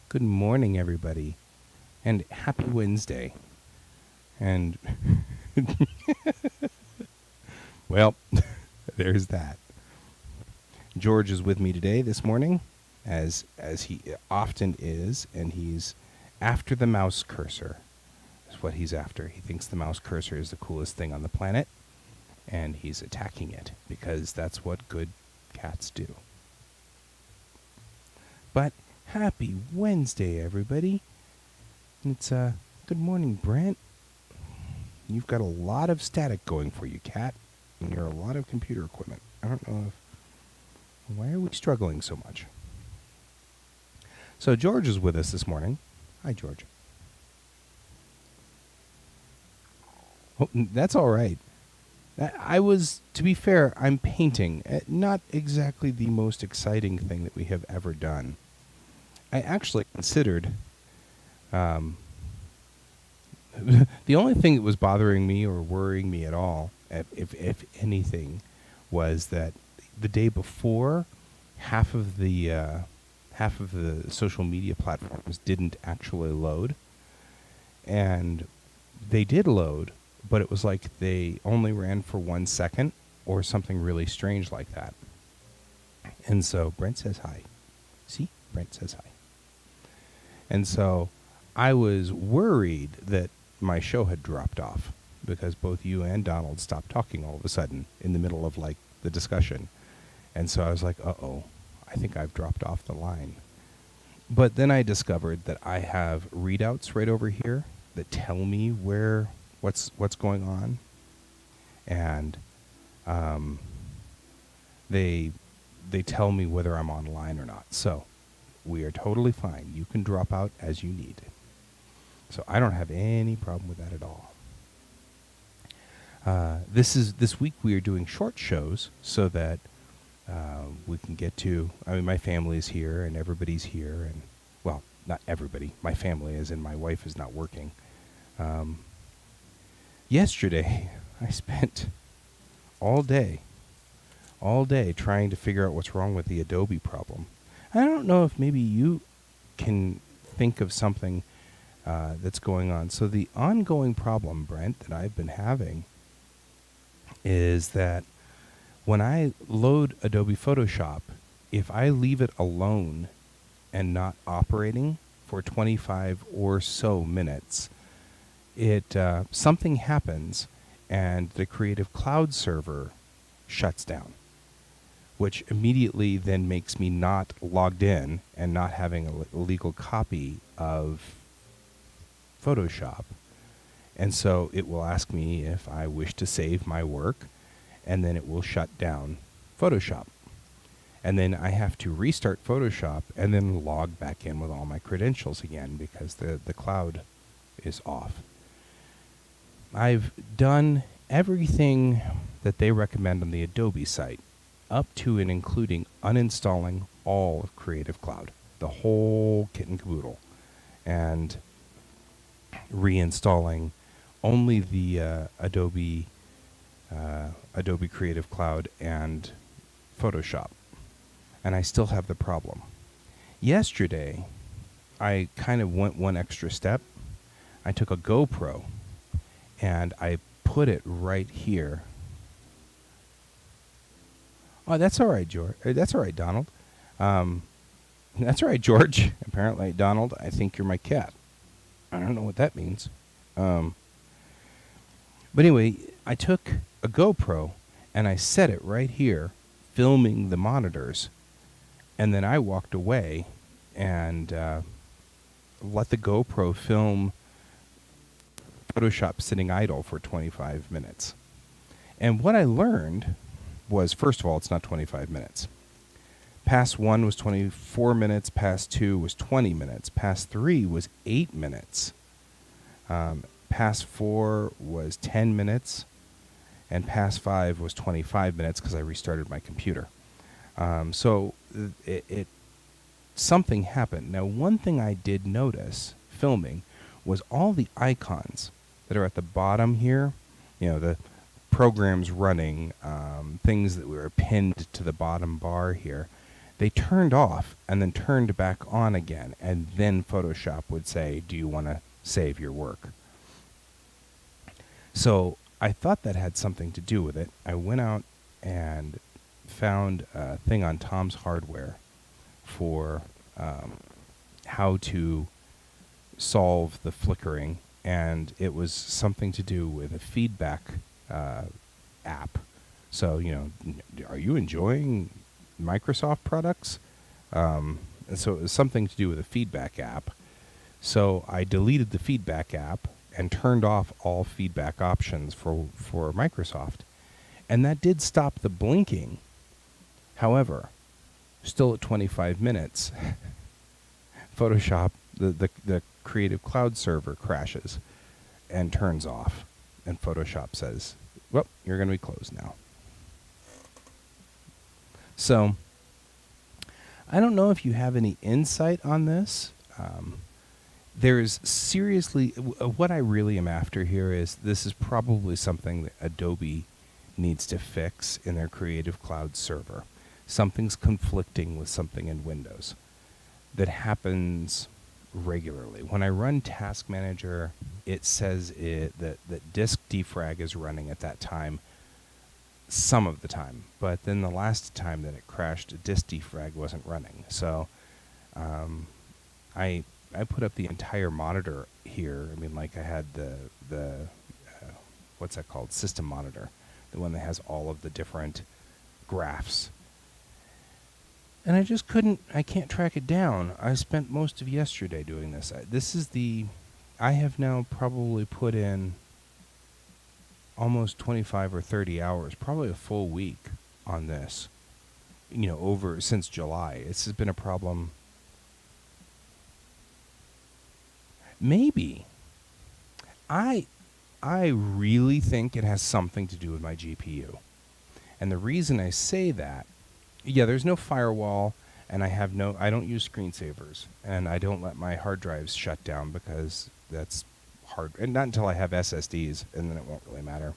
Good morning, everybody, and happy Wednesday. And, well, there's that. George is with me today this morning, as he often is, and he's after the mouse cursor. Is what he's after. He thinks the mouse cursor is the coolest thing on the planet, and he's attacking it because that's what good cats do. But happy Wednesday, everybody. It's good morning, Brent. You've got a lot of static going for you, cat, and you're a lot of computer equipment. I don't know why are we struggling so much. So George is with us this morning. Hi, George. Oh, that's all right. To be fair, I'm painting. Not exactly the most exciting thing that we have ever done. I actually considered the only thing that was bothering me or worrying me at all, if anything, was that the day before, half of the social media platforms didn't actually load, and they did load, but it was like they only ran for 1 second or something really strange like that. And so Brent says hi. See? Brent says hi. And so I was worried that my show had dropped off because both you and Donald stopped talking all of a sudden in the middle of like the discussion. And so I was like, uh-oh, I think I've dropped off the line. But then I discovered that I have readouts right over here that tell me what's going on. And they tell me whether I'm online or not. So we are totally fine. You can drop out as you need. So I don't have any problem with that at all. This week we are doing short shows so that we can get to. I mean, my family's here and everybody's here, and well, not everybody. My family, as in my wife, is not working. Yesterday, I spent all day trying to figure out what's wrong with the Adobe problem. I don't know if maybe you can think of something that's going on. So the ongoing problem, Brent, that I've been having is that when I load Adobe Photoshop, if I leave it alone and not operating for 25 or so minutes, something happens and the Creative Cloud server shuts down, which immediately then makes me not logged in and not having a legal copy of Photoshop. And so it will ask me if I wish to save my work, and then it will shut down Photoshop. And then I have to restart Photoshop and then log back in with all my credentials again because the cloud is off. I've done everything that they recommend on the Adobe site, up to and including uninstalling all of Creative Cloud, the whole kit and caboodle, and reinstalling only the Adobe Creative Cloud and Photoshop. And I still have the problem. Yesterday, I kind of went one extra step. I took a GoPro and I put it right here. Oh, that's all right, George. That's all right, Donald. That's all right, George. Apparently, Donald, I think you're my cat. I don't know what that means. But anyway, I took a GoPro and I set it right here, filming the monitors. And then I walked away and let the GoPro film Photoshop sitting idle for 25 minutes. And what I learned was, first of all, it's not 25 minutes. Pass 1 was 24 minutes. Pass 2 was 20 minutes. Pass 3 was 8 minutes. Pass 4 was 10 minutes. And Pass 5 was 25 minutes because I restarted my computer. So something happened. Now, one thing I did notice filming was all the icons that are at the bottom here, the programs running, things that were pinned to the bottom bar here, they turned off and then turned back on again, and then Photoshop would say, do you want to save your work? So I thought that had something to do with it. I went out and found a thing on Tom's Hardware for how to solve the flickering, and it was something to do with a feedback app. So, are you enjoying Microsoft products? And so it was something to do with a feedback app. So I deleted the feedback app and turned off all feedback options for Microsoft. And that did stop the blinking. However, still at 25 minutes, Photoshop, the Creative Cloud server crashes and turns off. And Photoshop says, well, you're going to be closed now. So I don't know if you have any insight on this. There's seriously, what I really am after here is this is probably something that Adobe needs to fix in their Creative Cloud server. Something's conflicting with something in Windows that happens regularly. When I run Task Manager, it says that disk defrag is running at that time some of the time, but then the last time that it crashed, disk defrag wasn't running. So I put up the entire monitor here. I mean, like I had the what's that called? System monitor, the one that has all of the different graphs. And I can't track it down. I spent most of yesterday doing this. I have now probably put in almost 25 or 30 hours, probably a full week on this, over since July. This has been a problem. Maybe. I really think it has something to do with my GPU. And the reason I say that, there's no firewall, and I don't use screensavers, and I don't let my hard drives shut down because that's hard, and not until I have SSDs, and then it won't really matter.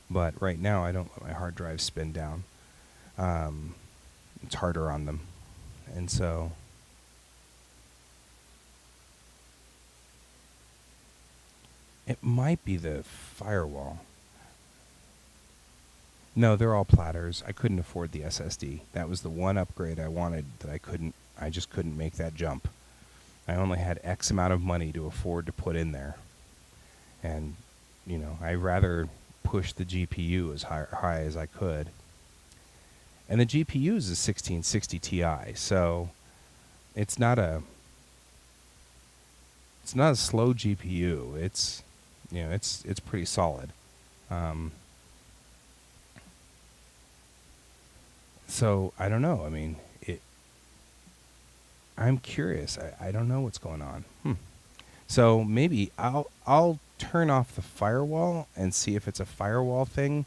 But right now, I don't let my hard drives spin down. It's harder on them, and so it might be the firewall. No, they're all platters. I couldn't afford the SSD. That was the one upgrade I wanted that I just couldn't make that jump. I only had X amount of money to afford to put in there. And, I rather push the GPU as high as I could. And the GPU is a 1660 Ti, so it's not a slow GPU. It's pretty solid. So I don't know. I mean, I'm curious. I don't know what's going on. So maybe I'll turn off the firewall and see if it's a firewall thing.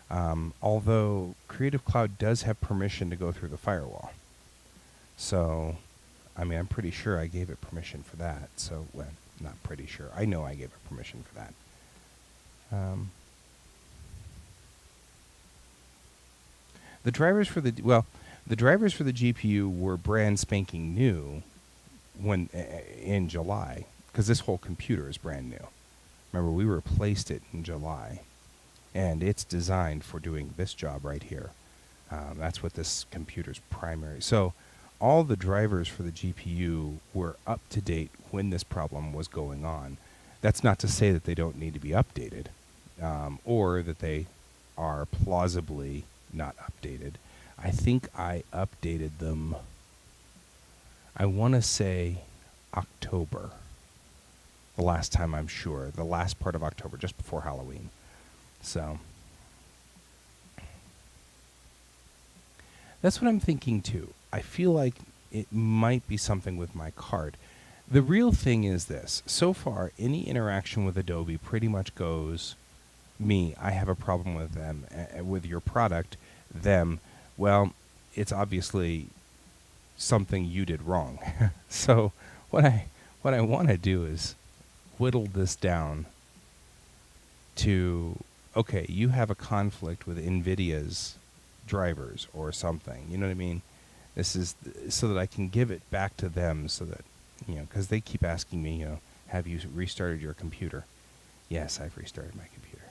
Although Creative Cloud does have permission to go through the firewall. So, I mean, I'm pretty sure I gave it permission for that. So, well, not pretty sure. I know I gave it permission for that. The drivers for the GPU were brand spanking new when in July, because this whole computer is brand new. Remember, we replaced it in July, and it's designed for doing this job right here. That's what this computer's primary. So all the drivers for the GPU were up to date when this problem was going on. That's not to say that they don't need to be updated, or that they are plausibly not updated. I think I updated them, I want to say October. The last time, I'm sure. The last part of October, just before Halloween. So that's what I'm thinking too. I feel like it might be something with my card. The real thing is this. So far, any interaction with Adobe pretty much goes, me, I have a problem with them, with your product, them, well, it's obviously something you did wrong. So what I want to do is whittle this down to, okay, you have a conflict with NVIDIA's drivers or something. You know what I mean? This is so that I can give it back to them so that, because they keep asking me, have you restarted your computer? Yes, I've restarted my computer.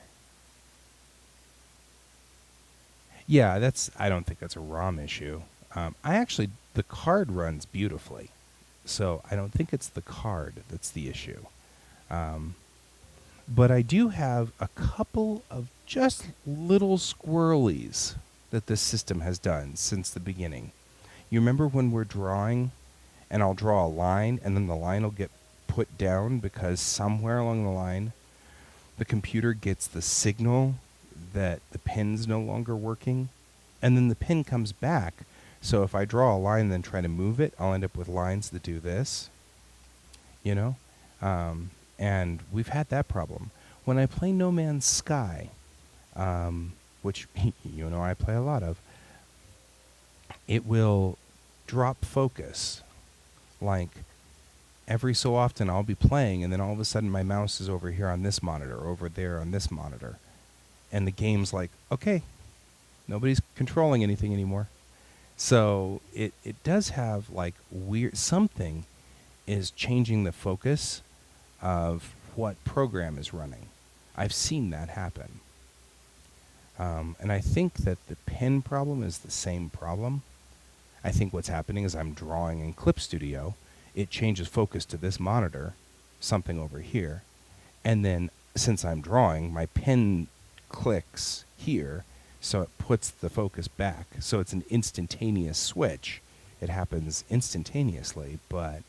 Yeah, I don't think that's a ROM issue. The card runs beautifully. So I don't think it's the card that's the issue. But I do have a couple of just little squirrelies that this system has done since the beginning. You remember when we're drawing and I'll draw a line and then the line will get put down because somewhere along the line the computer gets the signal that the pin's no longer working, and then the pin comes back. So if I draw a line and then try to move it, I'll end up with lines that do this, you know? And we've had that problem. When I play No Man's Sky, which I play a lot of, it will drop focus. Like, every so often I'll be playing, and then all of a sudden my mouse is over here on this monitor, over there on this monitor. And the game's like, okay, nobody's controlling anything anymore. So it does have, like, weird... Something is changing the focus of what program is running. I've seen that happen. And I think that the pen problem is the same problem. I think what's happening is I'm drawing in Clip Studio. It changes focus to this monitor, something over here. And then, since I'm drawing, my pen clicks here, so it puts the focus back. So it's an instantaneous switch. It happens instantaneously, but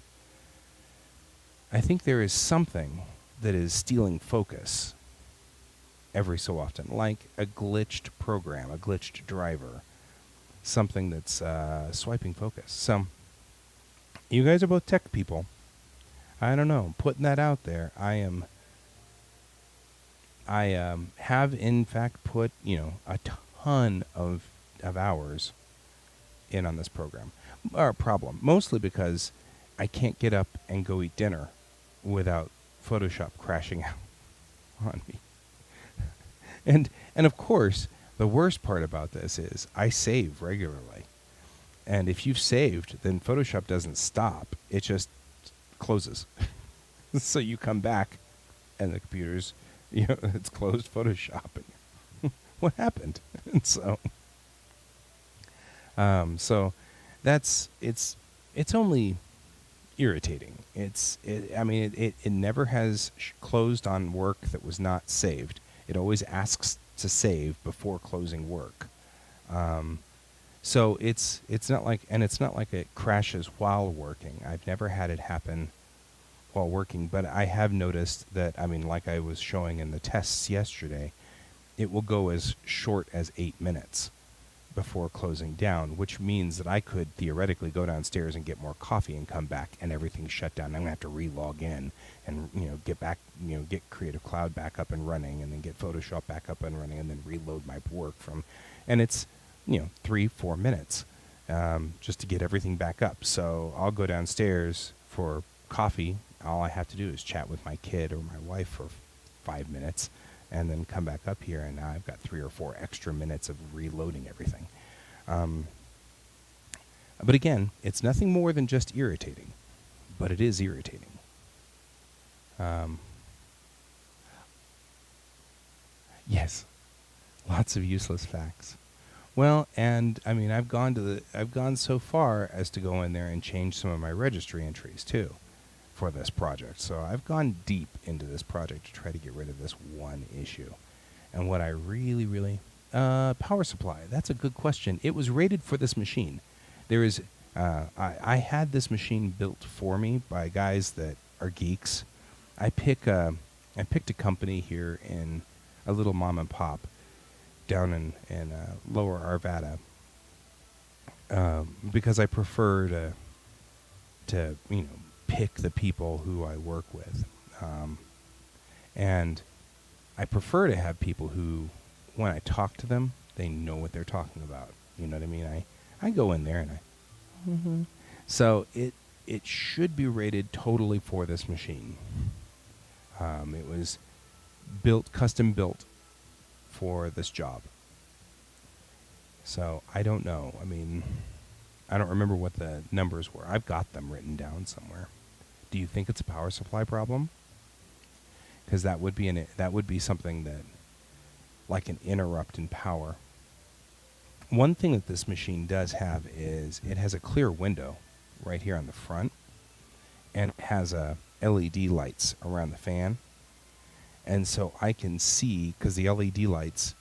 I think there is something that is stealing focus every so often, like a glitched program, a glitched driver, something that's swiping focus. So, you guys are both tech people. I don't know, putting that out there. I have in fact put, a ton of hours in on this problem, mostly because I can't get up and go eat dinner without Photoshop crashing out on me. And of course, the worst part about this is I save regularly. And if you've saved, then Photoshop doesn't stop. It just closes. So you come back and the computer's, it's closed Photoshop. And what happened? And so it's only irritating. It never has closed on work that was not saved. It always asks to save before closing work. So it's not like it crashes while working. I've never had it happen while working, but I have noticed that, like I was showing in the tests yesterday, it will go as short as 8 minutes before closing down, which means that I could theoretically go downstairs and get more coffee and come back and everything's shut down. I'm going to have to re-log in and, get back, get Creative Cloud back up and running, and then get Photoshop back up and running, and then reload my work and it's, 3-4 minutes just to get everything back up. So I'll go downstairs for coffee. All I have to do is chat with my kid or my wife for 5 minutes and then come back up here, and now I've got 3 or 4 extra minutes of reloading everything. But again, it's nothing more than just irritating, but it is irritating. Yes, lots of useless facts. Well, and I've gone so far as to go in there and change some of my registry entries too for this project. So I've gone deep into this project to try to get rid of this one issue. And what I really power supply, that's a good question. It was rated for this machine. There is I had this machine built for me by guys that are geeks. I picked a company here in a little mom and pop down in Lower Arvada, because I prefer to pick the people who I work with, and I prefer to have people who, when I talk to them, they know what they're talking about. You know what I mean? I go in there and so it should be rated totally for this machine. It was custom built for this job. So I don't know. I mean, I don't remember what the numbers were. I've got them written down somewhere. Do you think it's a power supply problem? Because that would be something that, like an interrupt in power. One thing that this machine does have is it has a clear window right here on the front, and it has LED lights around the fan. And so I can see, because the LED lights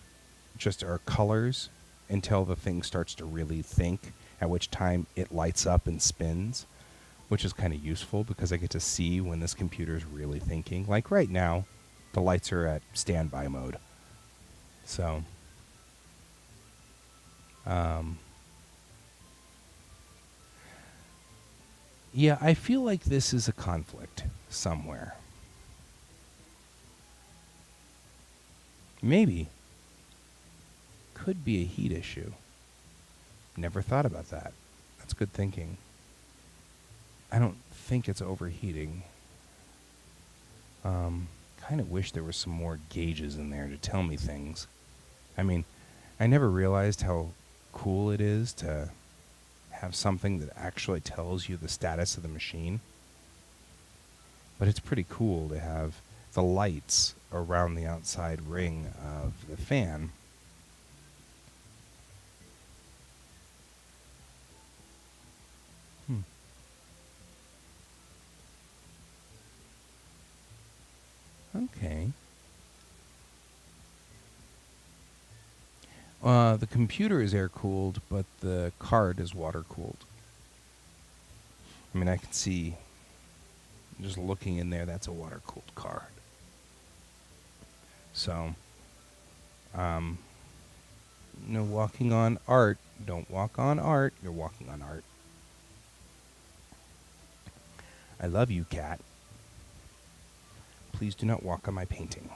just are colors until the thing starts to really think, at which time it lights up and spins, which is kind of useful because I get to see when this computer is really thinking. Like right now, the lights are at standby mode. So, yeah, I feel like this is a conflict somewhere. Maybe. Could be a heat issue. Never thought about that. That's good thinking. I don't think it's overheating. Kind of wish there was some more gauges in there to tell me things. I mean, I never realized how cool it is to have something that actually tells you the status of the machine. But it's pretty cool to have the lights around the outside ring of the fan. Okay. The computer is air-cooled, but the card is water-cooled. I mean, I can see, just looking in there, that's a water-cooled card. So, no walking on art. Don't walk on art. You're walking on art. I love you, cat. Please do not walk on my painting.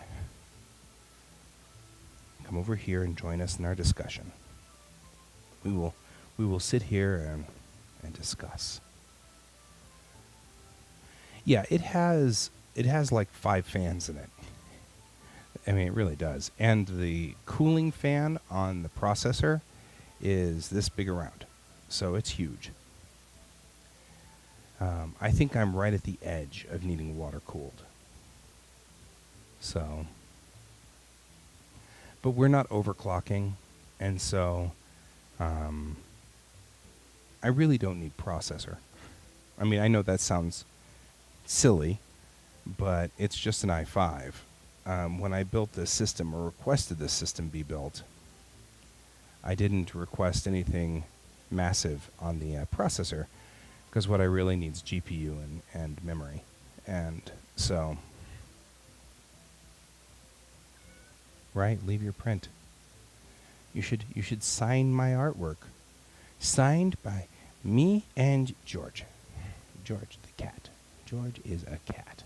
Come over here and join us in our discussion. We will sit here and discuss. Yeah, it has like 5 fans in it. I mean, it really does. And the cooling fan on the processor is this big around, so it's huge. I think I'm right at the edge of needing water cooled. So, but we're not overclocking, and so I really don't need processor. I mean, I know that sounds silly, but it's just an i5. When I built this system, or requested this system be built, I didn't request anything massive on the processor, because what I really need is GPU and memory. And so, right, leave your print. You should sign my artwork. Signed by me and George. George the cat. George is a cat.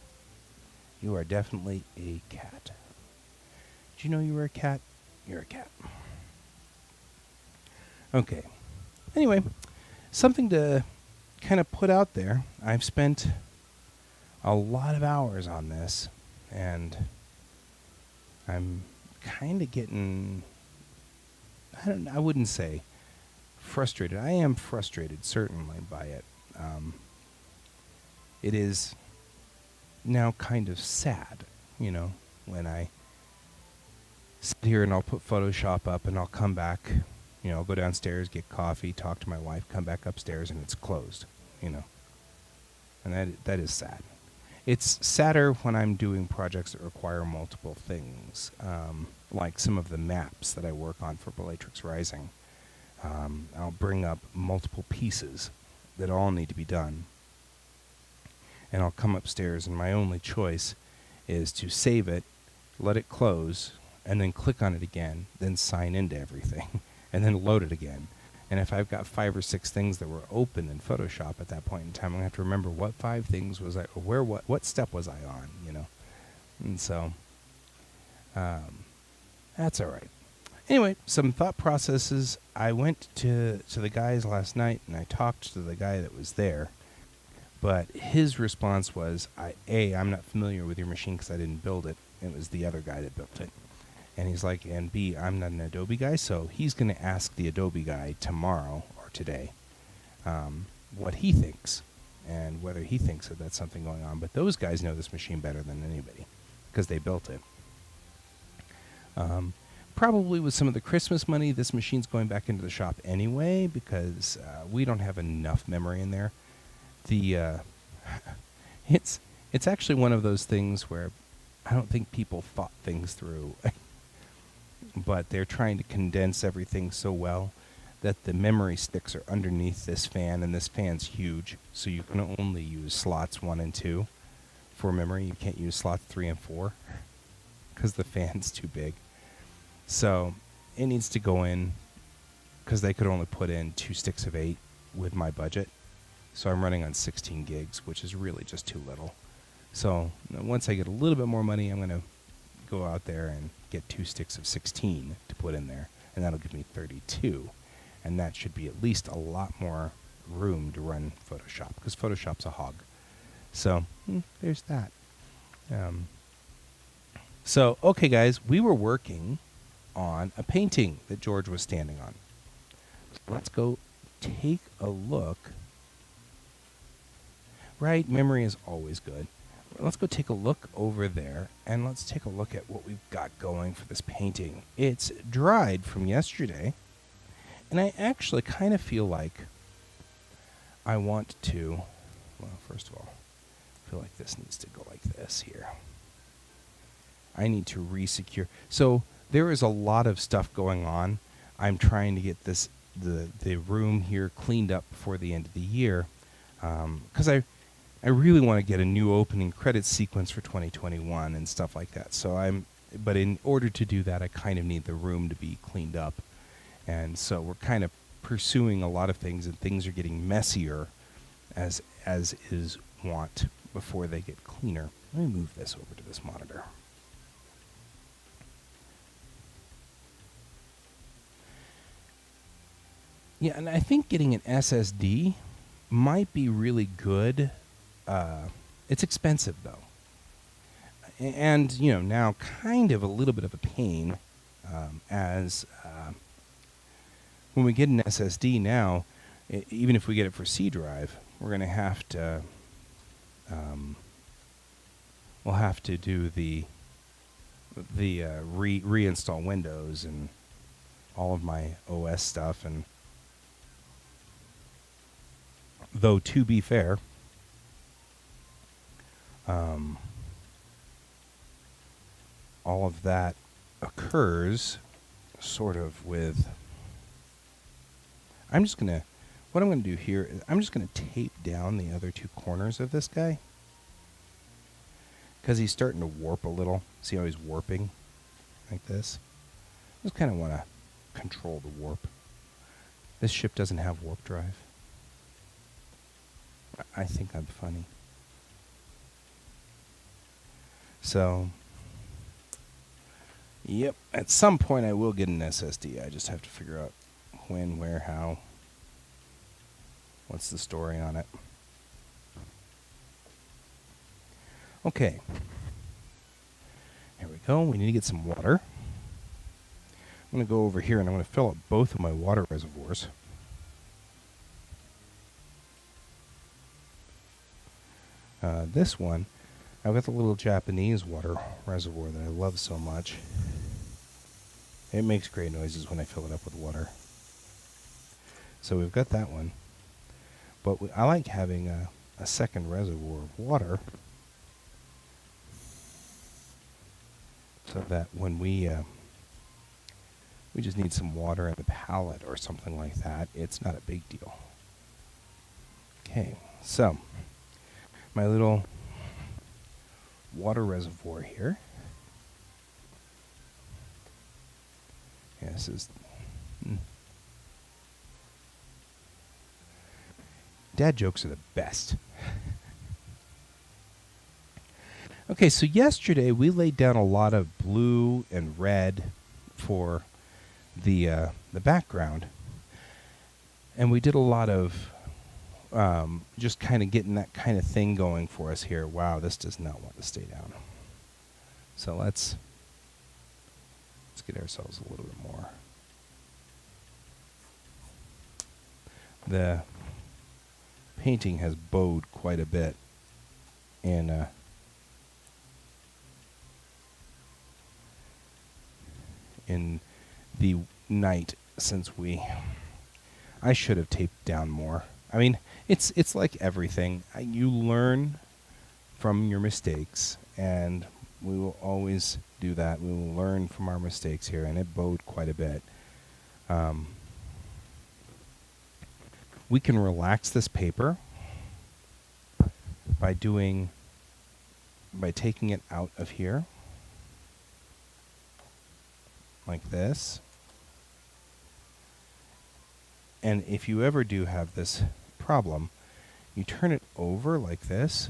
You are definitely a cat. Did you know you were a cat? You're a cat. Okay. Anyway, something to kind of put out there. I've spent a lot of hours on this, and I'm kind of getting, I wouldn't say frustrated. I am frustrated, certainly, by it. It is now kind of sad, when I sit here and I'll put Photoshop up and I'll come back, I'll go downstairs, get coffee, talk to my wife, come back upstairs, and it's closed, and that is sad. It's sadder when I'm doing projects that require multiple things, like some of the maps that I work on for Bellatrix Rising. I'll bring up multiple pieces that all need to be done, and I'll come upstairs, and my only choice is to save it, let it close, and then click on it again, then sign into everything, and then load it again. And if I've got 5 or 6 things that were open in Photoshop at that point in time, I'm going to have to remember what 5 things was what step was I on, And so, that's all right. Anyway, some thought processes. I went to the guys last night, and I talked to the guy that was there. But his response was, I'm not familiar with your machine because I didn't build it. It was the other guy that built it. And he's like, and B, I'm not an Adobe guy, so he's going to ask the Adobe guy tomorrow or today what he thinks and whether he thinks that that's something going on. But those guys know this machine better than anybody because they built it. Probably with some of the Christmas money, this machine's going back into the shop anyway because we don't have enough memory in there. It's actually one of those things where I don't think people thought things through, but they're trying to condense everything so well that the memory sticks are underneath this fan, and this fan's huge, so you can only use slots 1 and 2 for memory. You can't use slots 3 and 4 because the fan's too big. So it needs to go in because they could only put in 2 sticks of 8 with my budget. So I'm running on 16 gigs, which is really just too little. So once I get a little bit more money, I'm going to go out there and get 2 sticks of 16 to put in there, and that'll give me 32. And that should be at least a lot more room to run Photoshop, because Photoshop's a hog. So there's that. So, okay, guys, we were working on a painting that George was standing on. So let's go take a look. Right, memory is always good. Let's go take a look over there, and let's take a look at what we've got going for this painting. It's dried from yesterday, and I actually kind of feel like I want to, well, first of all, I feel like this needs to go like this here. I need to re-secure. So there is a lot of stuff going on. I'm trying to get the room here cleaned up before the end of the year, because I really want to get a new opening credits sequence for 2021 and stuff like that. But in order to do that, I kind of need the room to be cleaned up. And so we're kind of pursuing a lot of things, and things are getting messier as is wont before they get cleaner. Let me move this over to this monitor. Yeah, and I think getting an SSD might be really good. It's expensive, though. And, now kind of a little bit of a pain as when we get an SSD now, even if we get it for C drive, we're going to have to, we'll have to do the reinstall Windows and all of my OS stuff. And though, to be fair, all of that occurs sort of with, what I'm going to do here is I'm just going to tape down the other 2 corners of this guy, because he's starting to warp a little. See how he's warping like this? Just kind of want to control the warp. This ship doesn't have warp drive. I think I'm funny. So, yep, at some point I will get an SSD. I just have to figure out when, where, how, what's the story on it. Okay. Here we go. We need to get some water. I'm going to go over here and I'm going to fill up both of my water reservoirs. This one, I've got the little Japanese water reservoir that I love so much. It makes great noises when I fill it up with water. So we've got that one. But I like having a second reservoir of water, so that when we just need some water in the palette or something like that, it's not a big deal. Okay, so my little water reservoir here. Yeah, this is... Dad jokes are the best. Okay, so yesterday we laid down a lot of blue and red for the background, and we did a lot of just kind of getting that kind of thing going for us here. Wow, this does not want to stay down. So let's Let's get ourselves a little bit more. The painting has bowed quite a bit in the night since I should have taped down more. I mean, it's like everything. You learn from your mistakes, and we will always do that. We will learn from our mistakes here, and it bowed quite a bit. We can relax this paper by taking it out of here like this. And if you ever do have this problem, you turn it over like this,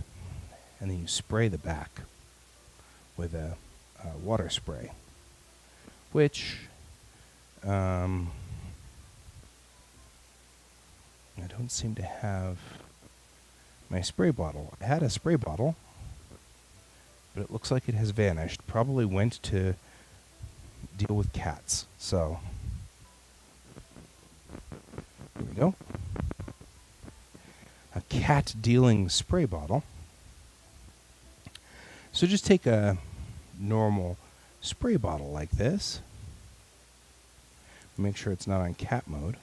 and then you spray the back with a water spray, which I don't seem to have my spray bottle. I had a spray bottle, but it looks like it has vanished. Probably went to deal with cats. So here we go. A cat dealing spray bottle. So just take a normal spray bottle like this. Make sure it's not on cat mode.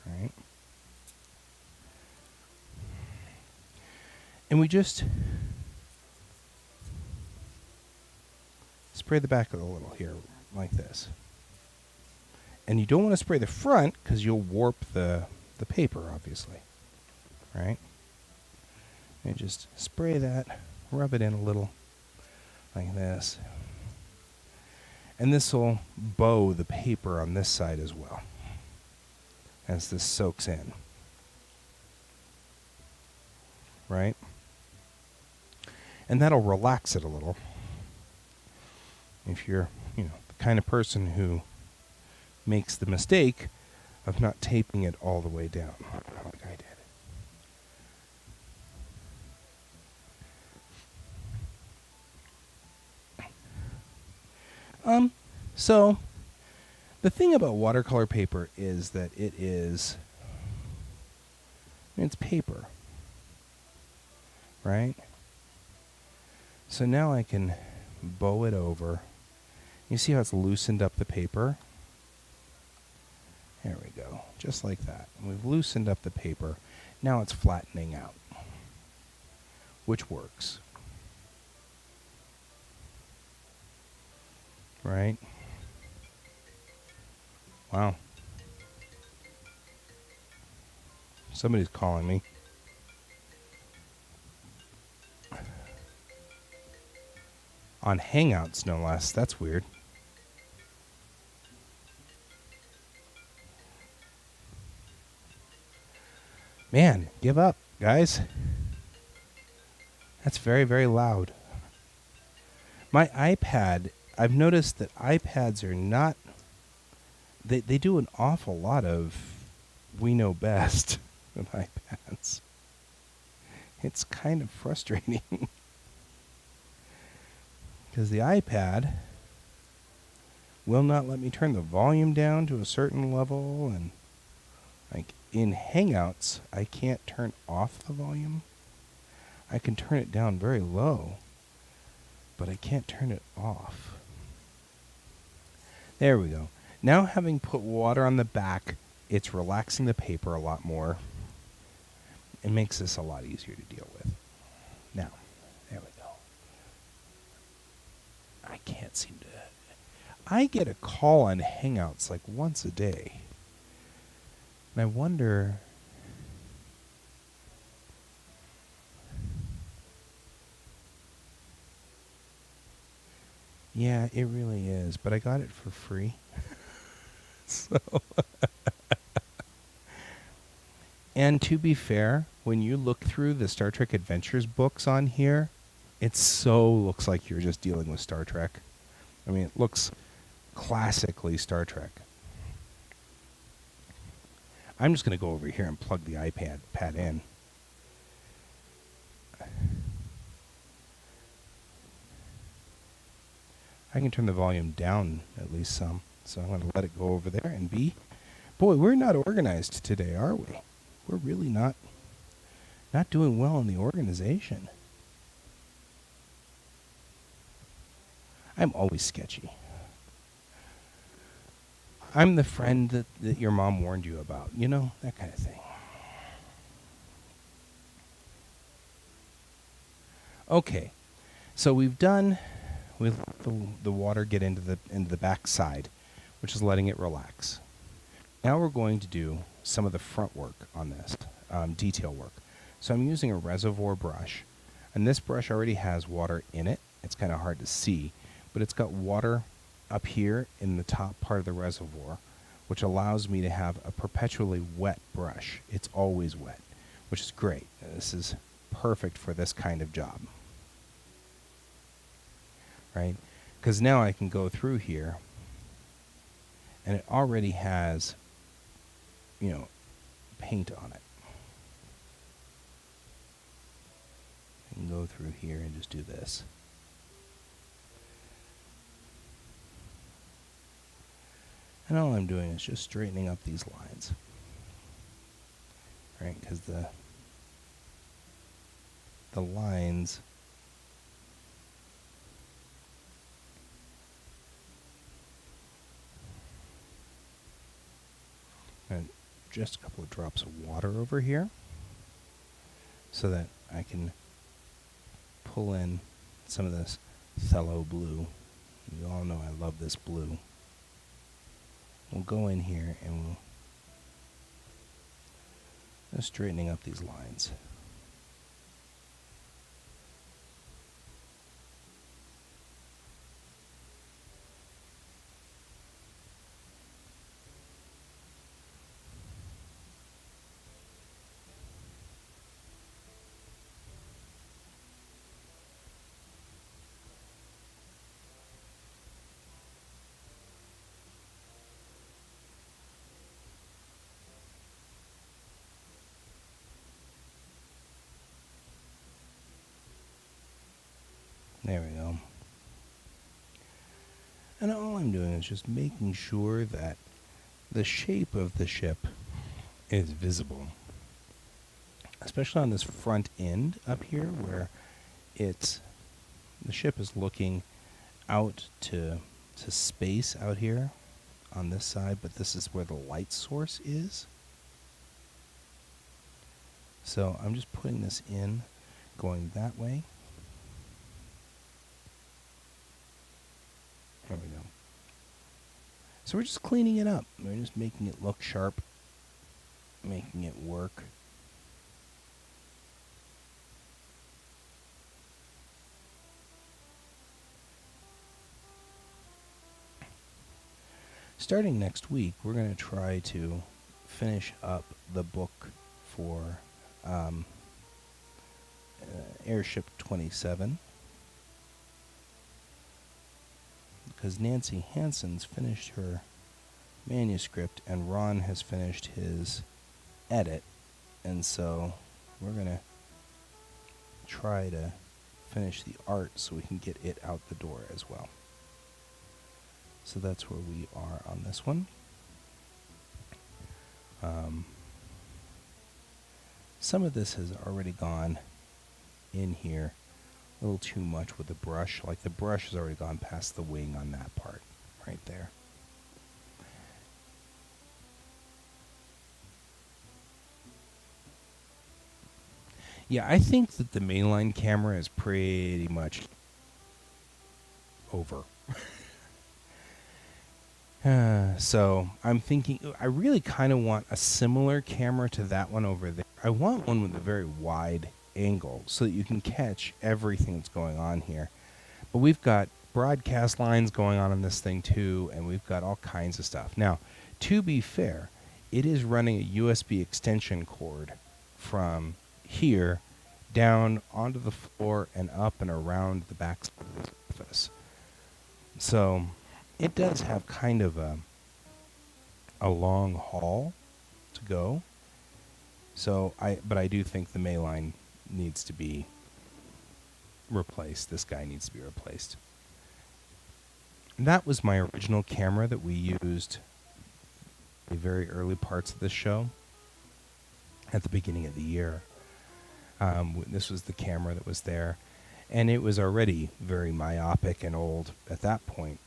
All right. And we just spray the back of the little here like this. And you don't want to spray the front because you'll warp the paper, obviously. Right? And just spray that, rub it in a little like this. And this will bow the paper on this side as well as this soaks in. Right? And that'll relax it a little. If you're, the kind of person who makes the mistake of not taping it all the way down, like I did. So the thing about watercolor paper is that it's paper, right? So now I can bow it over. You see how it's loosened up the paper? There we go, just like that. We've loosened up the paper. Now it's flattening out, which works. Right? Wow. Somebody's calling me. On Hangouts, no less. That's weird. Man, give up, guys. That's very, very loud. My iPad, I've noticed that iPads are not... They do an awful lot of we know best with iPads. It's kind of frustrating. Because the iPad will not let me turn the volume down to a certain level, and like in Hangouts, I can't turn off the volume. I can turn it down very low, but I can't turn it off. There we go. Now, having put water on the back, it's relaxing the paper a lot more. It makes this a lot easier to deal with. Now, there we go. I can't seem to... I get a call on Hangouts like once a day. And I wonder... Yeah, it really is. But I got it for free. So... And to be fair, when you look through the Star Trek Adventures books on here, it so looks like you're just dealing with Star Trek. I mean, it looks classically Star Trek. I'm just going to go over here and plug the iPad in. I can turn the volume down at least some. So I'm going to let it go over there and be. Boy, we're not organized today, are we? We're really not doing well in the organization. I'm always sketchy. I'm the friend that your mom warned you about, you know, that kind of thing. Okay, so we've let the water get into the back side, which is letting it relax. Now we're going to do some of the front work on this, detail work. So I'm using a reservoir brush, and this brush already has water in it. It's kind of hard to see, but it's got water up here in the top part of the reservoir, which allows me to have a perpetually wet brush. It's always wet, which is great. This is perfect for this kind of job, right? Because now I can go through here, and it already has, you know, paint on it. I can go through here and just do this. And all I'm doing is just straightening up these lines, right? Because the lines and just a couple of drops of water over here so that I can pull in some of this phthalo blue. You all know I love this blue. We'll go in here and we'll just straightening up these lines. There we go. And all I'm doing is just making sure that the shape of the ship is visible, especially on this front end up here where the ship is looking out to space out here on this side, but this is where the light source is. So I'm just putting this in, going that way. There we go. So we're just cleaning it up. We're just making it look sharp, making it work. Starting next week, we're going to try to finish up the book for Airship 27. Because Nancy Hansen's finished her manuscript and Ron has finished his edit. And so we're going to try to finish the art so we can get it out the door as well. So that's where we are on this one. Some of this has already gone in here a little too much with the brush. Like the brush has already gone past the wing on that part right there. Yeah, I think that the mainline camera is pretty much over. So I'm thinking, I really kind of want a similar camera to that one over there. I want one with a very wide angle so that you can catch everything that's going on here. But we've got broadcast lines going on in this thing too, and we've got all kinds of stuff. Now, to be fair, it is running a USB extension cord from here down onto the floor and up and around the back side of the surface. So it does have kind of a long haul to go. So but I do think the mainline needs to be replaced. This guy needs to be replaced. that was my original camera that we used the very early parts of the show at the beginning of the year. This was the camera that was there, and it was already very myopic and old at that point.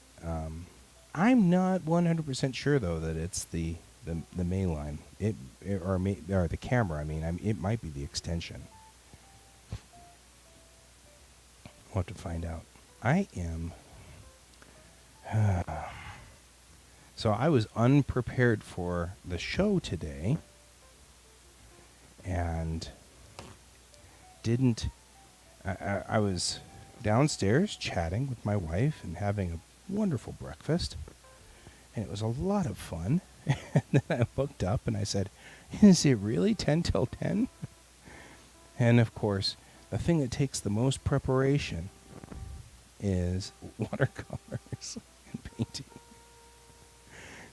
I'm not 100% sure though that it's the mainline, or the camera. It might be the extension. We'll have to find out. I am. So I was unprepared for the show today, and didn't. I was downstairs chatting with my wife and having a wonderful breakfast, and it was a lot of fun. And then I looked up and I said, "Is it really 10 till 10?" And of course, the thing that takes the most preparation is watercolors and painting.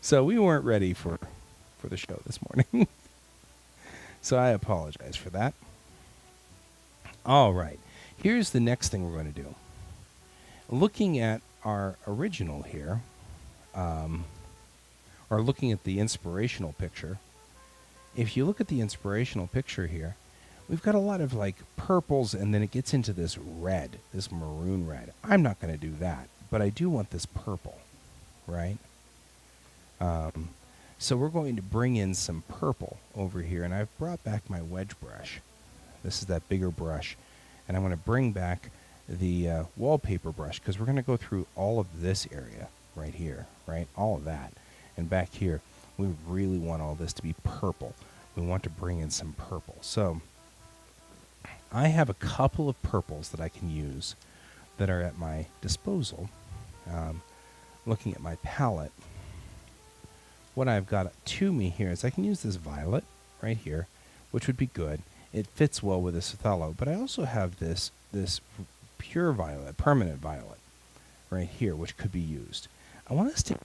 So we weren't ready for the show this morning. So I apologize for that. All right. Here's the next thing we're going to do. Looking at our original here, or looking at the inspirational picture, if you look at the inspirational picture here, we've got a lot of like purples, and then it gets into this red, this maroon red. I'm not going to do that, but I do want this purple, right? So we're going to bring in some purple over here, and I've brought back my wedge brush. This is that bigger brush, and I'm going to bring back the wallpaper brush, because we're going to go through all of this area right here, right? All of that. And back here, we really want all this to be purple. We want to bring in some purple. So I have a couple of purples that I can use that are at my disposal. Looking at my palette, what I've got to me here is I can use this violet right here, which would be good. It fits well with this Othello, but I also have this pure violet, permanent violet right here, which could be used. I want to stick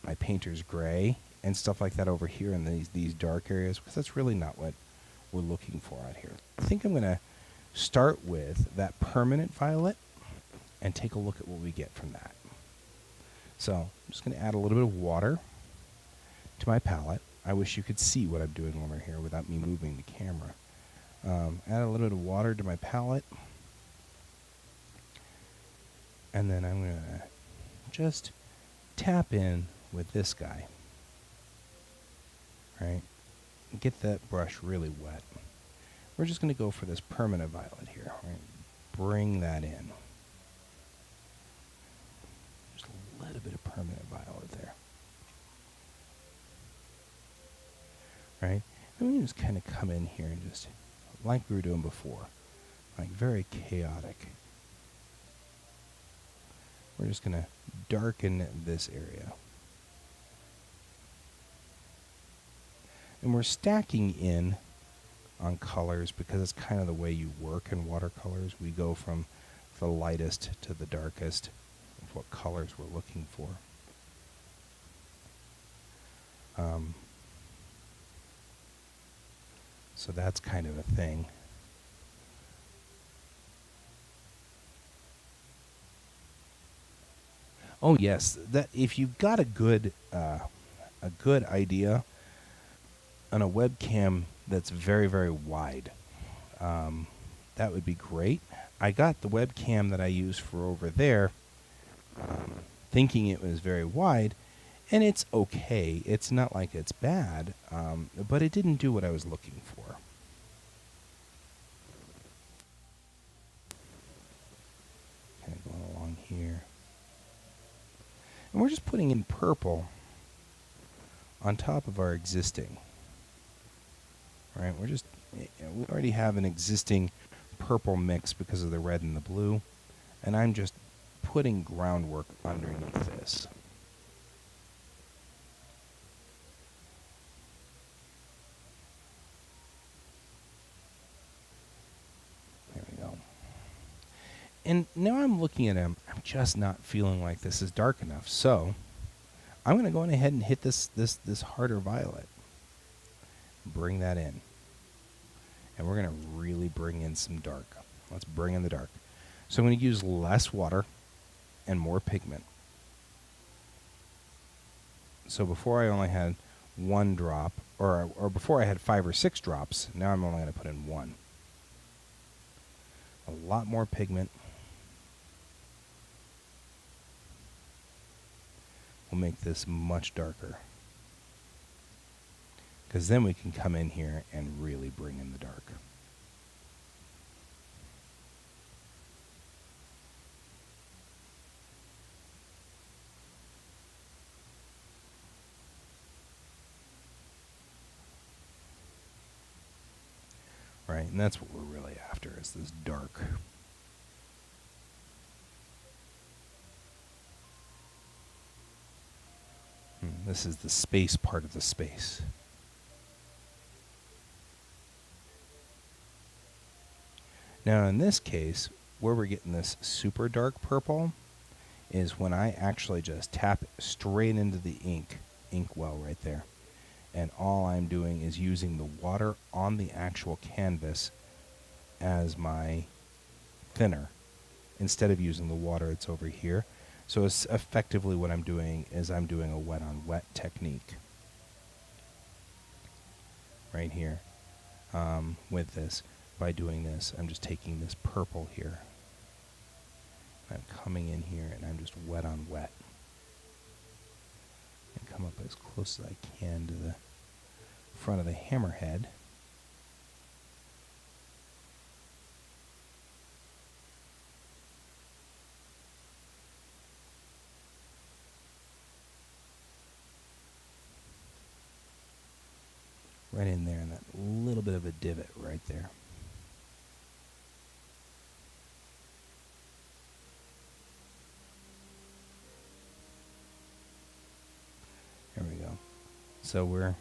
my painter's gray and stuff like that over here in these dark areas, because that's really not what we're looking for out here. I think I'm going to start with that permanent violet and take a look at what we get from that. So I'm just going to add a little bit of water to my palette. I wish you could see what I'm doing over here without me moving the camera. Add a little bit of water to my palette, and then I'm going to just tap in with this guy, right? Get that brush really wet. We're just going to go for this permanent violet here, right? Bring that in. Just a little bit of permanent violet there. Right? And we can just kind of come in here and just, like we were doing before, like very chaotic. We're just going to darken this area. And we're stacking in on colors because it's kind of the way you work in watercolors. We go from the lightest to the darkest of what colors we're looking for. So that's kind of a thing. Oh yes, that if you've got a good idea on a webcam that's very, very wide, that would be great. I got the webcam that I use for over there, thinking it was very wide, and it's okay. It's not like it's bad, but it didn't do what I was looking for. Kind of going along here. And we're just putting in purple on top of our existing. Right? We already have an existing purple mix because of the red and the blue, and I'm just putting groundwork underneath this. There we go. And now I'm looking at him. I'm just not feeling like this is dark enough. So I'm going to go ahead and hit this harder violet. Bring that in. And we're going to really bring in some dark. Let's bring in the dark. So I'm going to use less water and more pigment. So before I only had one drop, or before I had 5 or 6 drops, now I'm only going to put in one. A lot more pigment will make this much darker. Because then we can come in here and really bring in the dark. Right, and that's what we're really after, is this dark. This is the space part of the space. Now in this case, where we're getting this super dark purple is when I actually just tap straight into the ink well right there. And all I'm doing is using the water on the actual canvas as my thinner, instead of using the water that's over here. So it's effectively what I'm doing is I'm doing a wet on wet technique right here with this. By doing this, I'm just taking this purple here. I'm coming in here and I'm just wet on wet. And come up as close as I can to the front of the hammerhead. Right in there, and that little bit of a divot right there. There we go. So we're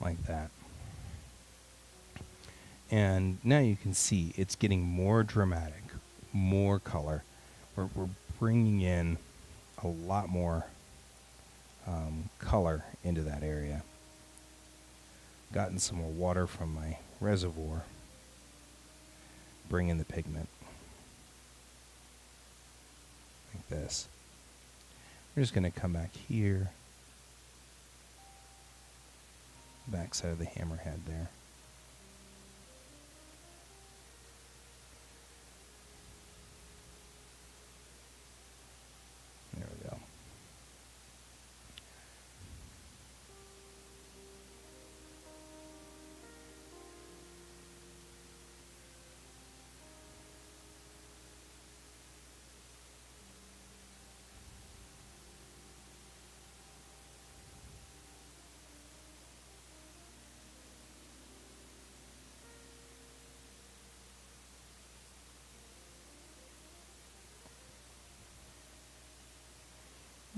like that. And now you can see it's getting more dramatic, more color. We're bringing in a lot more color into that area. Gotten some more water from my reservoir. Bring in the pigment. Like this. We're just going to come back here. Back side of the hammerhead there. There we go.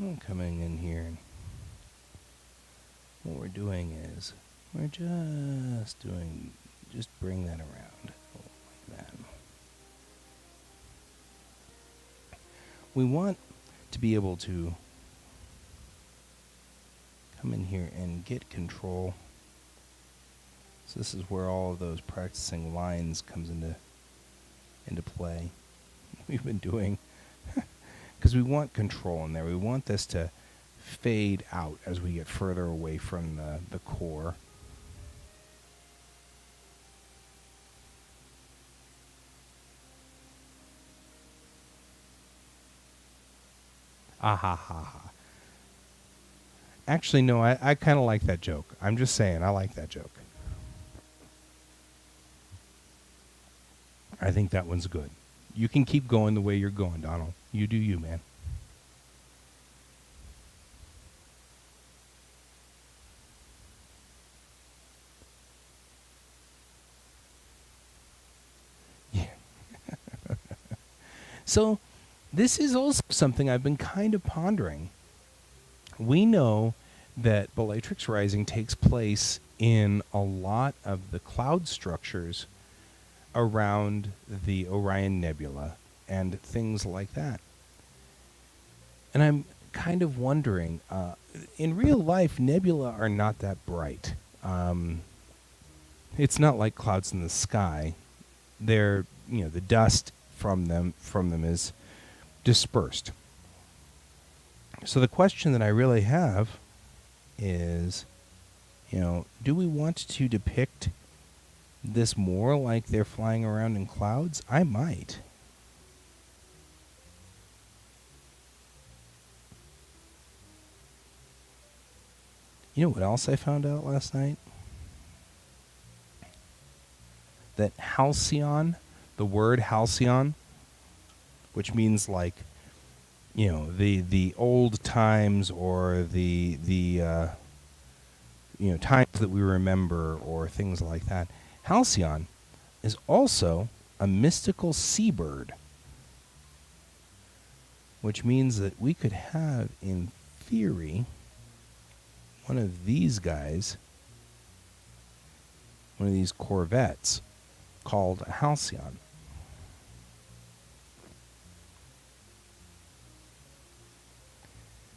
I'm coming in here, and what we're doing is we're just bring that around like that. We want to be able to come in here and get control. So this is where all of those practicing lines comes into play. We've been doing because we want control in there. We want this to fade out as we get further away from the core. Ah ha ha ha. Actually, no, I kind of like that joke. I'm just saying, I like that joke. I think that one's good. You can keep going the way you're going, Donald. You do you, man. Yeah. So, this is also something I've been kind of pondering. We know that Bellatrix Rising takes place in a lot of the cloud structures around the Orion Nebula and things like that. And I'm kind of wondering, in real life, nebula are not that bright. It's not like clouds in the sky. They're, the dust from them is dispersed. So the question that I really have is, do we want to depict this more like they're flying around in clouds? I might. You know what else I found out last night? That halcyon, the word halcyon, which means like, the old times, or the times that we remember, or things like that. Halcyon is also a mystical seabird, which means that we could have, in theory, one of these guys, one of these corvettes, called a halcyon.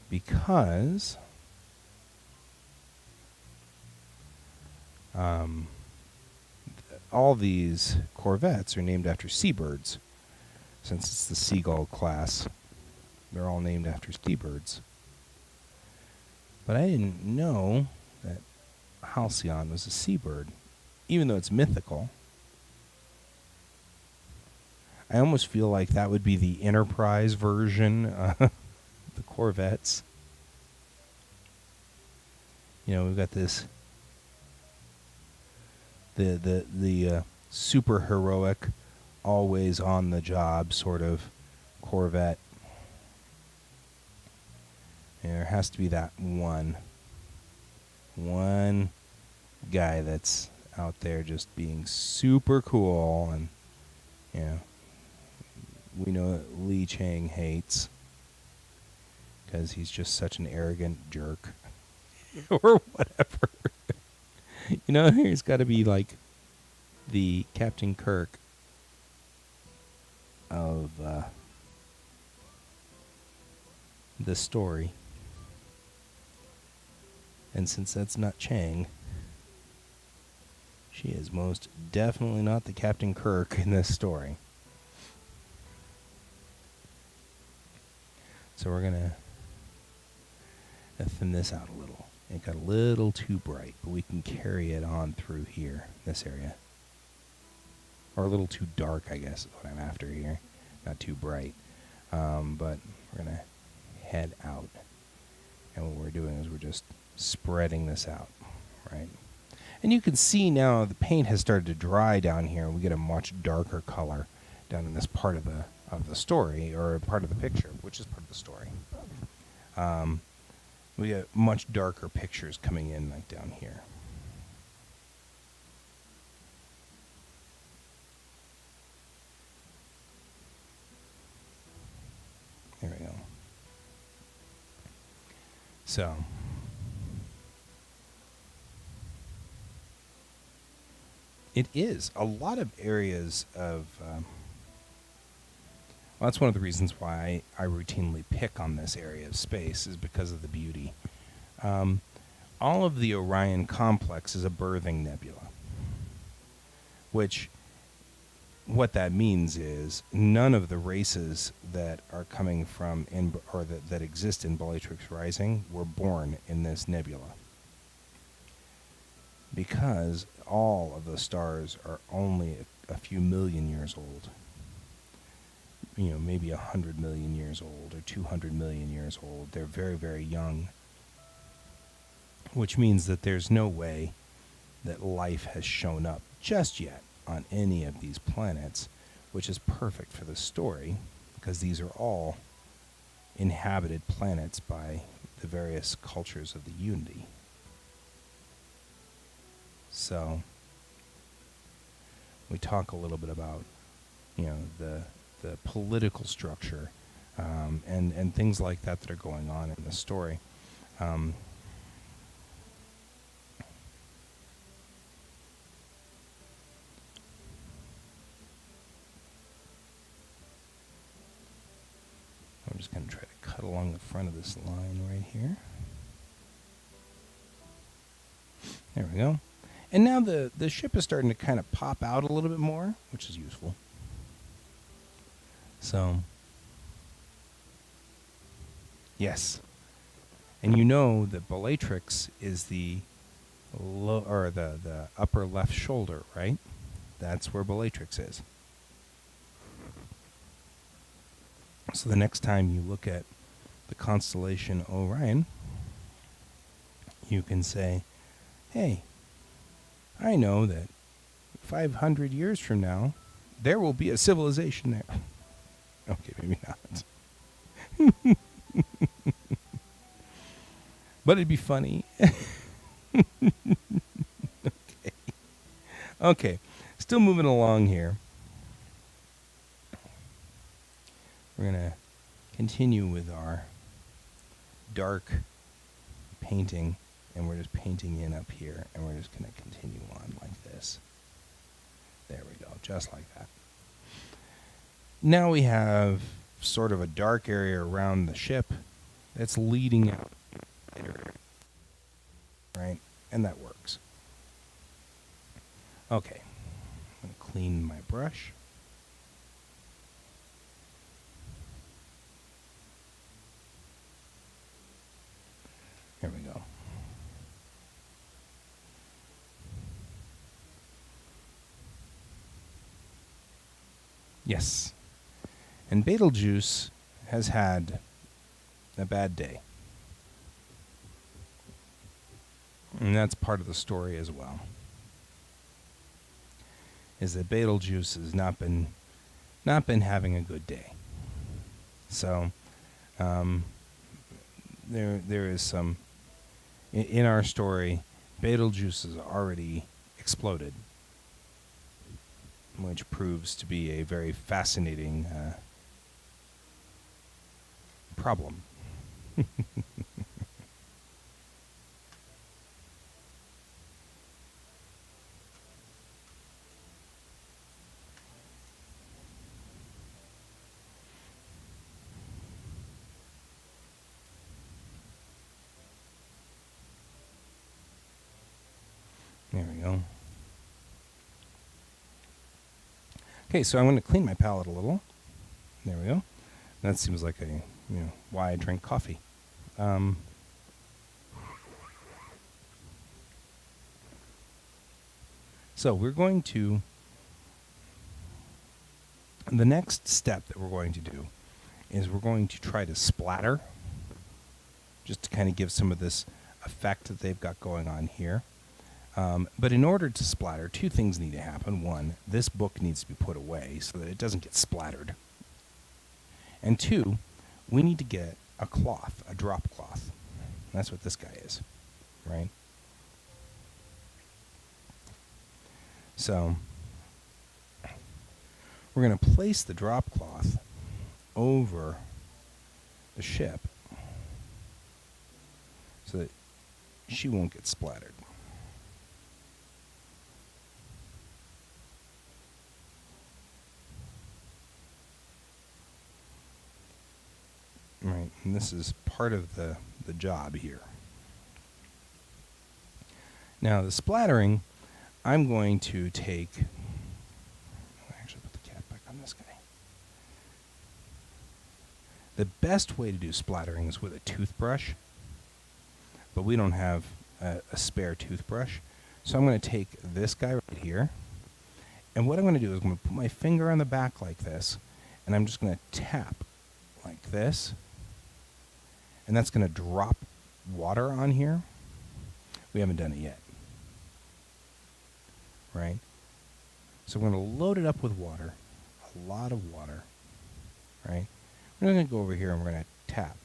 Because all these corvettes are named after seabirds. Since it's the Seagull class, they're all named after seabirds. But I didn't know that halcyon was a seabird, even though it's mythical. I almost feel like that would be the Enterprise version of the corvettes. We've got this the super heroic, always on the job sort of corvette. And there has to be that one guy that's out there just being super cool, and we know that Lee Chang hates, because he's just such an arrogant jerk. Or whatever. He's got to be like the Captain Kirk of the story. And since that's not Chang, she is most definitely not the Captain Kirk in this story. So we're going to thin this out a little. It got a little too bright, but we can carry it on through here, this area. Or a little too dark, I guess, is what I'm after here. Not too bright. But we're going to head out. And what we're doing is we're just spreading this out, right? And you can see now the paint has started to dry down here. We get a much darker color down in this part of the story, or part of the picture, which is part of the story. We get much darker pictures coming in, like down here. There we go. So, it is a lot of areas of. Well, that's one of the reasons why I routinely pick on this area of space, is because of the beauty. All of the Orion complex is a birthing nebula, which what that means is none of the races that are coming from that exist in Bellatrix Rising were born in this nebula, because all of the stars are only a few million years old. Maybe 100 million years old or 200 million years old. They're very, very young, which means that there's no way that life has shown up just yet on any of these planets, which is perfect for the story, because these are all inhabited planets by the various cultures of the Unity. So we talk a little bit about, the political structure and things like that are going on in the story. I'm just going to try to cut along the front of this line right here. There we go. And now the ship is starting to kind of pop out a little bit more, which is useful. So, yes. And you know that Bellatrix is the the upper left shoulder, right? That's where Bellatrix is. So the next time you look at the constellation Orion, you can say, hey, I know that 500 years from now, there will be a civilization there. Okay, maybe not. But it'd be funny. Okay. Still moving along here. We're going to continue with our dark painting, and we're just painting in up here, and we're just going to continue on like this. There we go, just like that. Now we have sort of a dark area around the ship that's leading out, right? And that works. Okay, I'm going to clean my brush. Here we go. Yes. And Betelgeuse has had a bad day. And that's part of the story as well. Is that Betelgeuse has not been having a good day. So there is some in our story, Betelgeuse has already exploded, which proves to be a very fascinating problem. There we go. Okay, so I'm going to clean my palette a little. There we go. That seems like why I drink coffee. So we're going to, the next step that we're going to do is we're going to try to splatter, just to kind of give some of this effect that they've got going on here. But in order to splatter, two things need to happen. One, this book needs to be put away so that it doesn't get splattered. And two, we need to get a cloth, a drop cloth. That's what this guy is, right? So we're going to place the drop cloth over the ship so that she won't get splattered. Right, and this is part of the job here. Now the splattering, I'm going to take, actually put the cap back on this guy. The best way to do splattering is with a toothbrush, but we don't have a spare toothbrush. So I'm going to take this guy right here, and what I'm going to do is I'm going to put my finger on the back like this, and I'm just going to tap like this. And that's going to drop water on here. We haven't done it yet. Right? So we're going to load it up with water. A lot of water. Right? We're going to go over here and we're going to tap.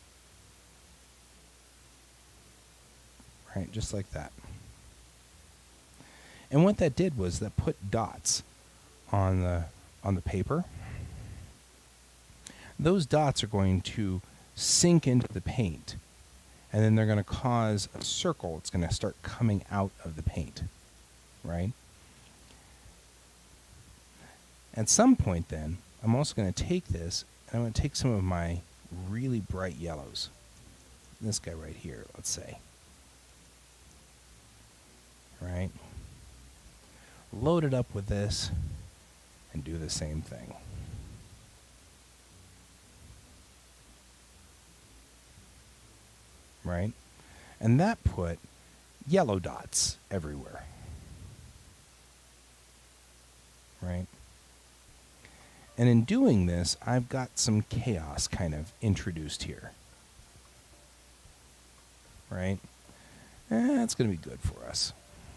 Right? Just like that. And what that did was that put dots on the paper. Those dots are going to sink into the paint, and then they're going to cause a circle. It's going to start coming out of the paint, right? At some point then, I'm also going to take this, and I'm going to take some of my really bright yellows. This guy right here, let's say. Right? Load it up with this and do the same thing. Right? And that put yellow dots everywhere. Right? And in doing this, I've got some chaos kind of introduced here. Right? That's going to be good for us.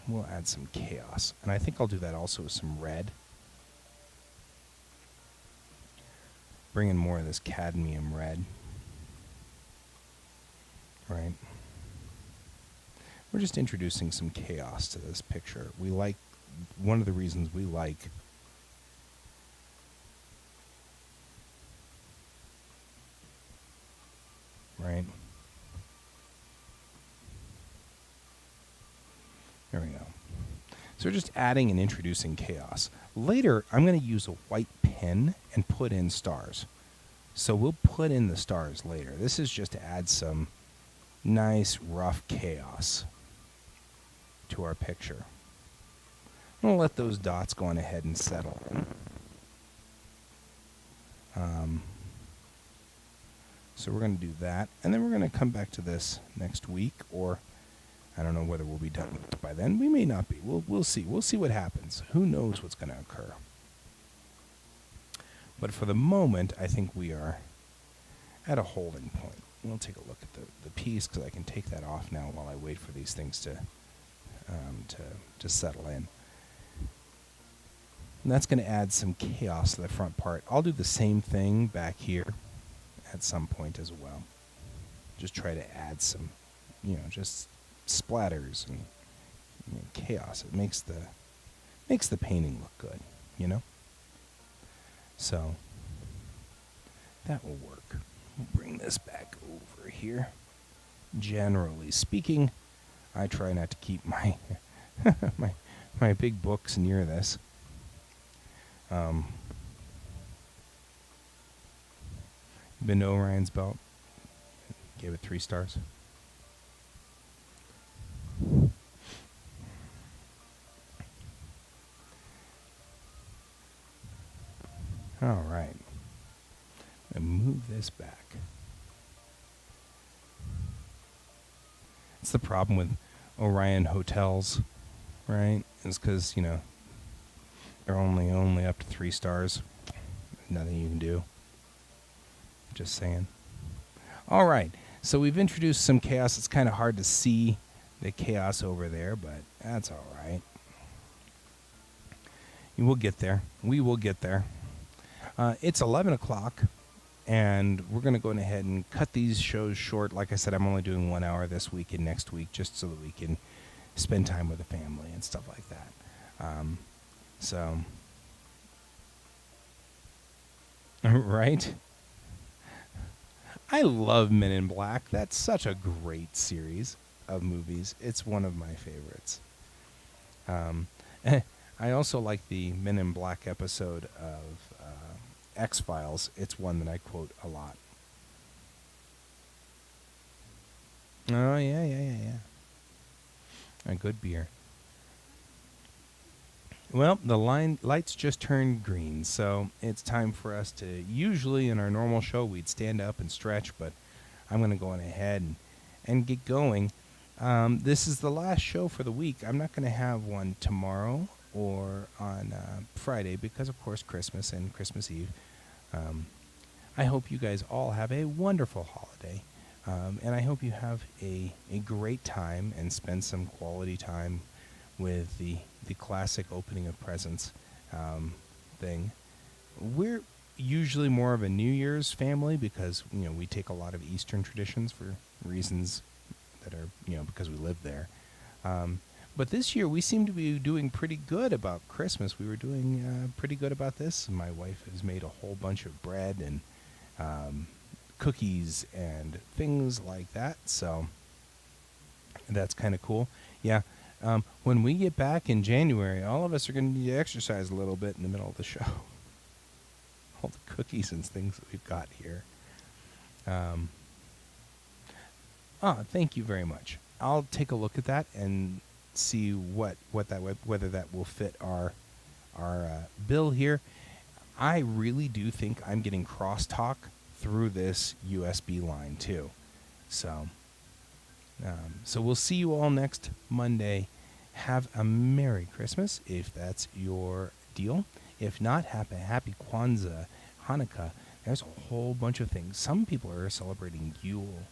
We'll add some chaos. And I think I'll do that also with some red. Bring in more of this cadmium red. Right? We're just introducing some chaos to this picture. We like, one of the reasons we like right? There we go. So we're just adding and introducing chaos. Later, I'm going to use a white pen and put in stars. So we'll put in the stars later. This is just to add some nice, rough chaos to our picture. I'm going to let those dots go on ahead and settle in. So we're going to do that. And then we're going to come back to this next week, or I don't know whether we'll be done with it by then. We may not be. We'll see. We'll see what happens. Who knows what's going to occur. But for the moment, I think we are at a holding point. We'll take a look at the piece, because I can take that off now while I wait for these things to settle in. And that's going to add some chaos to the front part. I'll do the same thing back here at some point as well. Just try to add some, just splatters and chaos. It makes the painting look good, So that will work. We'll bring this back over here. Generally speaking, I try not to keep my my big books near this. Been to Orion's Belt. Gave it 3 stars. All right. And move this back. It's the problem with Orion hotels, right? It's because, they're only up to 3 stars. Nothing you can do. Just saying. All right. So we've introduced some chaos. It's kind of hard to see the chaos over there, but that's all right. You will get there. We will get there. It's 11 o'clock, and we're going to go ahead and cut these shows short. Like I said, I'm only doing 1 hour this week and next week, just so that we can spend time with the family and stuff like that. Right? I love Men in Black. That's such a great series of movies. It's one of my favorites. I also like the Men in Black episode of X-Files. It's one that I quote a lot. Oh, yeah. A good beer. Well, the lights just turned green, so it's time for us to, usually in our normal show, we'd stand up and stretch, but I'm going to go on ahead and get going. This is the last show for the week. I'm not going to have one tomorrow or on Friday because, of course, Christmas and Christmas Eve. I hope you guys all have a wonderful holiday, and I hope you have a great time and spend some quality time with the classic opening of presents thing. We're usually more of a New Year's family because, we take a lot of Eastern traditions for reasons that are, because we live there. But this year we seem to be doing pretty good about Christmas. We were doing pretty good about this. My wife has made a whole bunch of bread and cookies and things like that. So that's kind of cool. Yeah. When we get back in January, all of us are going to need to exercise a little bit in the middle of the show. All the cookies and things that we've got here. Um, thank you very much. I'll take a look at that and see whether that will fit our bill here. I really do think I'm getting crosstalk through this USB line too. So, so we'll see you all next Monday. Have a Merry Christmas if that's your deal. If not, happy Kwanzaa, Hanukkah. There's a whole bunch of things. Some people are celebrating Yule.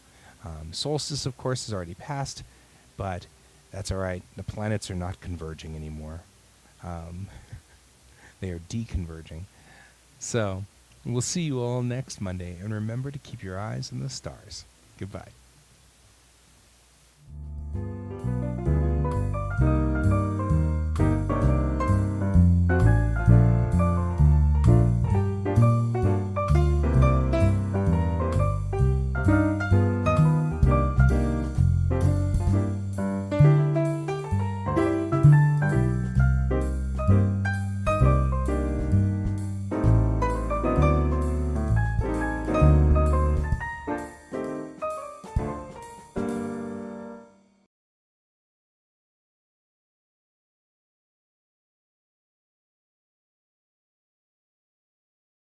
Solstice, of course, is already passed, but that's all right. The planets are not converging anymore. Um, they are deconverging. So we'll see you all next Monday, and remember to keep your eyes on the stars. Goodbye.